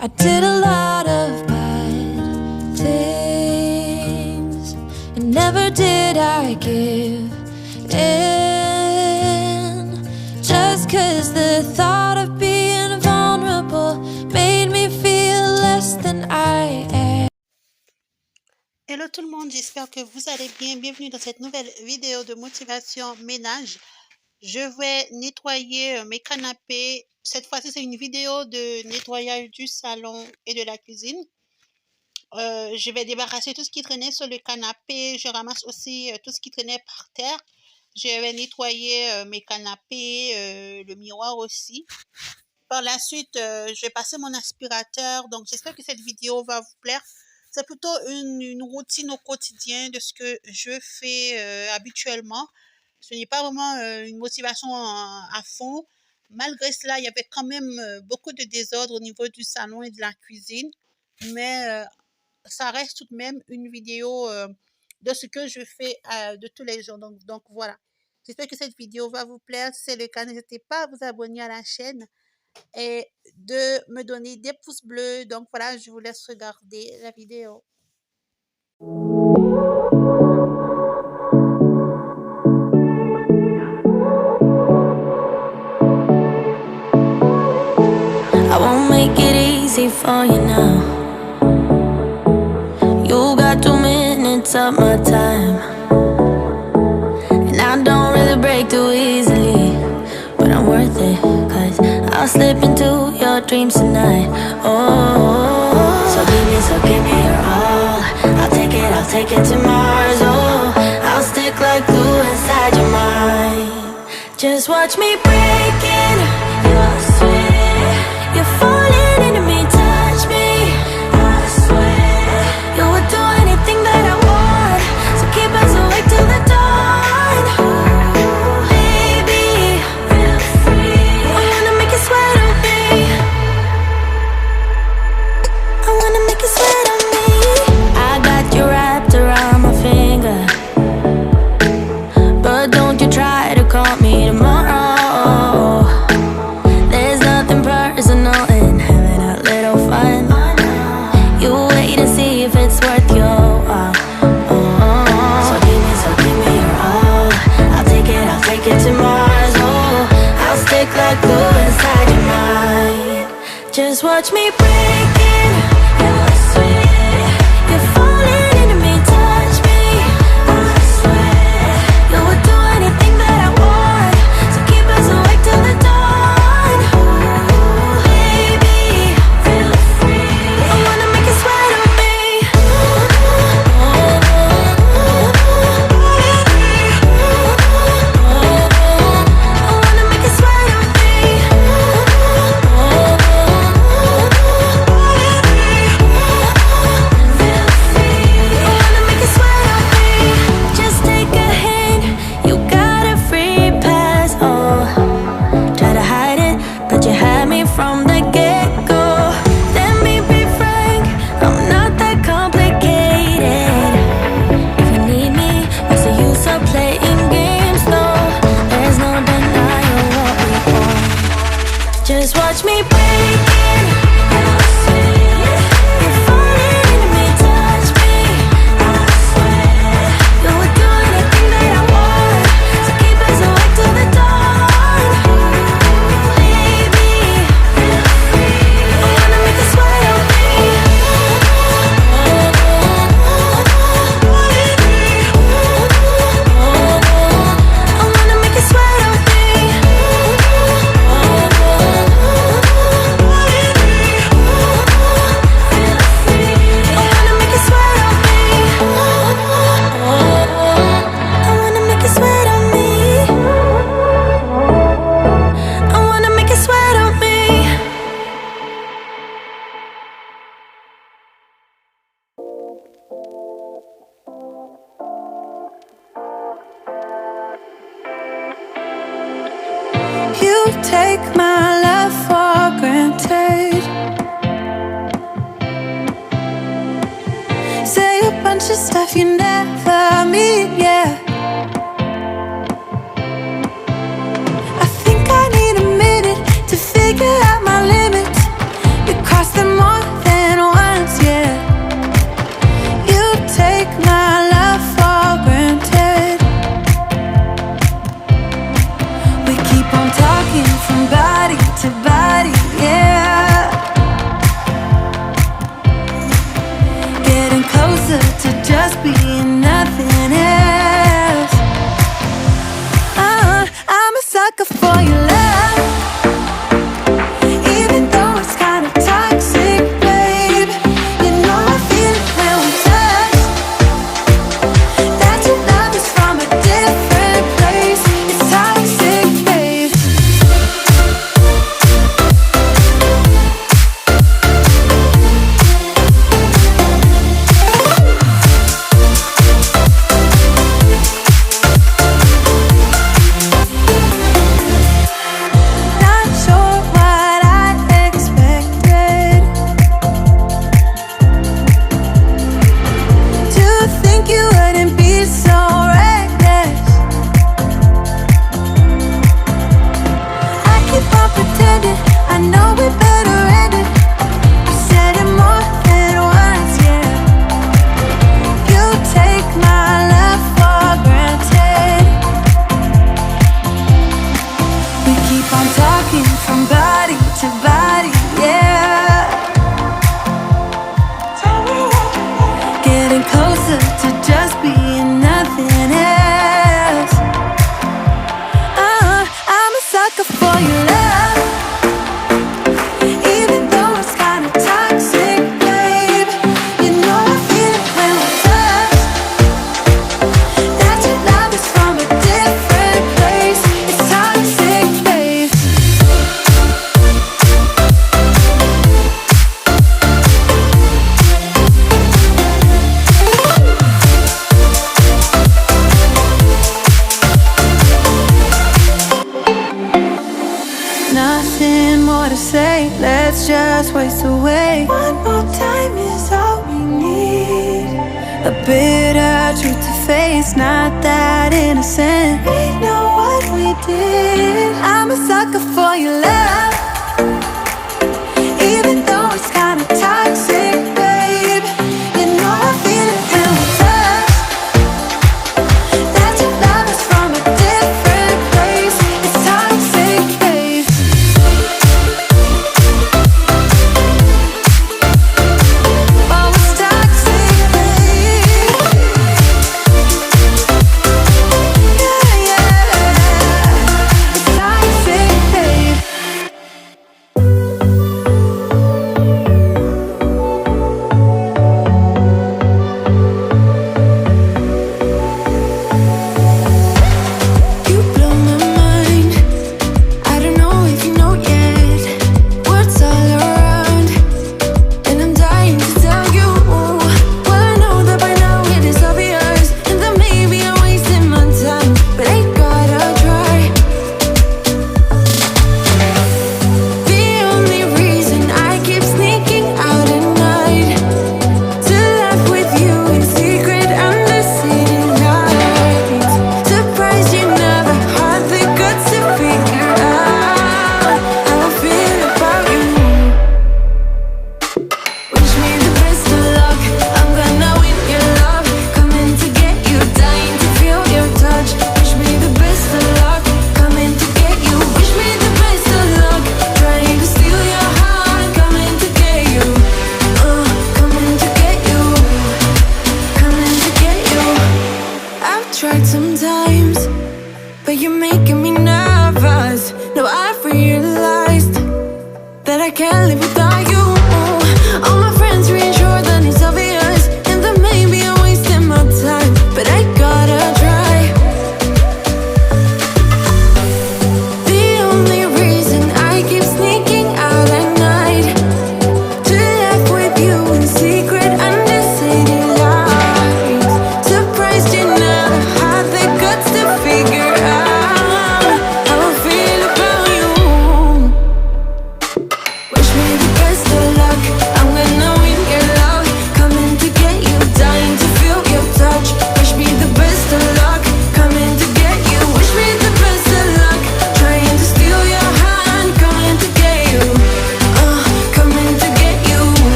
I did a lot of bad things, and never did I give in, just 'cause the thought of being vulnerable made me feel less than I am. Hello tout le monde, j'espère que vous allez bien. Bienvenue dans cette nouvelle vidéo de motivation ménage. Je vais nettoyer mes canapés. Cette fois-ci, c'est une vidéo de nettoyage du salon et de la cuisine. Je vais débarrasser tout ce qui traînait sur le canapé. Je ramasse aussi tout ce qui traînait par terre. Je vais nettoyer mes canapés, le miroir aussi. Par la suite, je vais passer mon aspirateur. Donc, j'espère que cette vidéo va vous plaire. C'est plutôt une routine au quotidien de ce que je fais habituellement. Ce n'est pas vraiment une motivation à fond. Malgré cela, il y avait quand même beaucoup de désordre au niveau du salon et de la cuisine. Mais ça reste tout de même une vidéo de ce que je fais de tous les jours. Donc voilà. J'espère que cette vidéo va vous plaire. Si c'est le cas, n'hésitez pas à vous abonner à la chaîne et de me donner des pouces bleus. Donc voilà, je vous laisse regarder la vidéo. I won't make it easy for you now. You got 2 minutes of my time, and I don't really break too easily, but I'm worth it, 'cause I'll slip into your dreams tonight. Oh, so give me your all. I'll take it to Mars. Oh, I'll stick like glue inside your mind. Just watch me breaking your sweat. You're falling into me, touch me, I swear. You would do anything that I want, so keep us awake till the dawn. Baby, feel free. I wanna make you sweat on me. I wanna make you sweat on me. I got you wrapped around my finger, but don't you try to call me tomorrow. There's nothing personal in having a little fun. You wait and see if it's worth your while. So give me your all. I'll take it to Mars. Oh, I'll stick like glue inside your mind. Just watch me breaking your sweat. You're falling into me, touch me, I swear. You would do anything that I want, so keep us awake till the dawn. Baby, feel free. I wanna make you sweat on me. I wanna make you sweat on me. Feel free. I wanna make you sweat on me. Just take a hint, you got a free pass. Oh, try to hide it, but you had me from the get-go. Let me be frank, I'm not that complicated. If you need me, what's the use of playing games? No, there's no denying what we want. Just watch me breaking your sweat. You're falling into me, touch me, I swear. You would do anything that I want, so keep us awake till the dawn. Baby, feel free. I wanna make you sweat on me. I wanna make you sweat on me. Feel free. I wanna make you sweat on me. I wanna make you sweat on me. I wanna make you sweat on me. You take my love for granted. Say a bunch of stuff you never mean, yeah. I think I need a minute to figure out my limits. You cross them more than once, yeah. You take my love for granted. We keep on talking from body to body, yeah. Getting closer to just being nothing else. I'm a sucker for your love, even though it's kind of toxic, babe. You know I feel it when we touch, that your love is from a different place. It's toxic, babe. Not sure what I expected. To think you wouldn't be so reckless. I keep on pretending I know we better end it. I said it more than once, yeah. You take my love for granted. We keep on talking from body to body, yeah. Getting closer to just being nothing else. I'm a sucker for your love, even though it's kind of toxic, babe. You know I feel it when we touch, that your love is from a different place. It's toxic, babe. Nothing more to say, let's just waste away. One more time is all we need. A bitter truth to face, not that innocent. We know what we did. I'm a sucker for your love, even though it's kind of toxic, babe. You know I feel it when we touch, that your love is from a different place. It's toxic, babe. Oh, it's toxic, babe. Yeah, yeah. It's toxic, babe.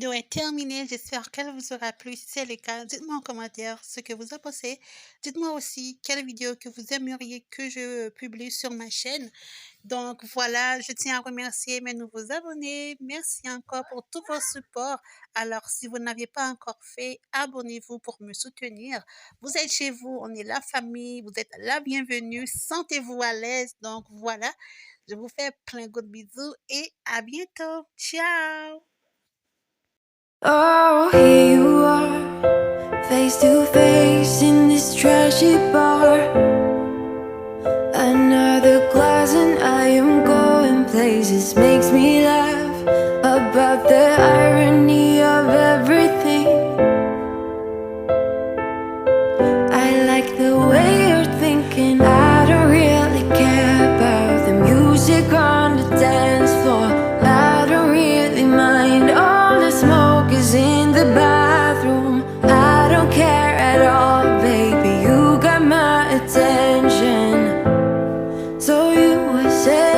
vidéo est terminée. J'espère qu'elle vous aura plu. Si c'est le cas, dites-moi en commentaire ce que vous en pensez. Dites-moi aussi quelle vidéo que vous aimeriez que je publie sur ma chaîne. Donc voilà, je tiens à remercier mes nouveaux abonnés. Merci encore pour tout votre support. Alors, si vous n'avez pas encore fait, abonnez-vous pour me soutenir. Vous êtes chez vous, on est la famille, vous êtes la bienvenue. Sentez-vous à l'aise. Donc voilà, je vous fais plein de bisous et à bientôt. Ciao! Oh, here you are, face to face in this trashy bar. Another glass and I am going places. Makes me laugh about the irony of everything. I like the way you're thinking. I don't really care about the music on the dance floor. I don't really mind all the smoke is in the bathroom. I don't care at all, baby. You got my attention. So you would say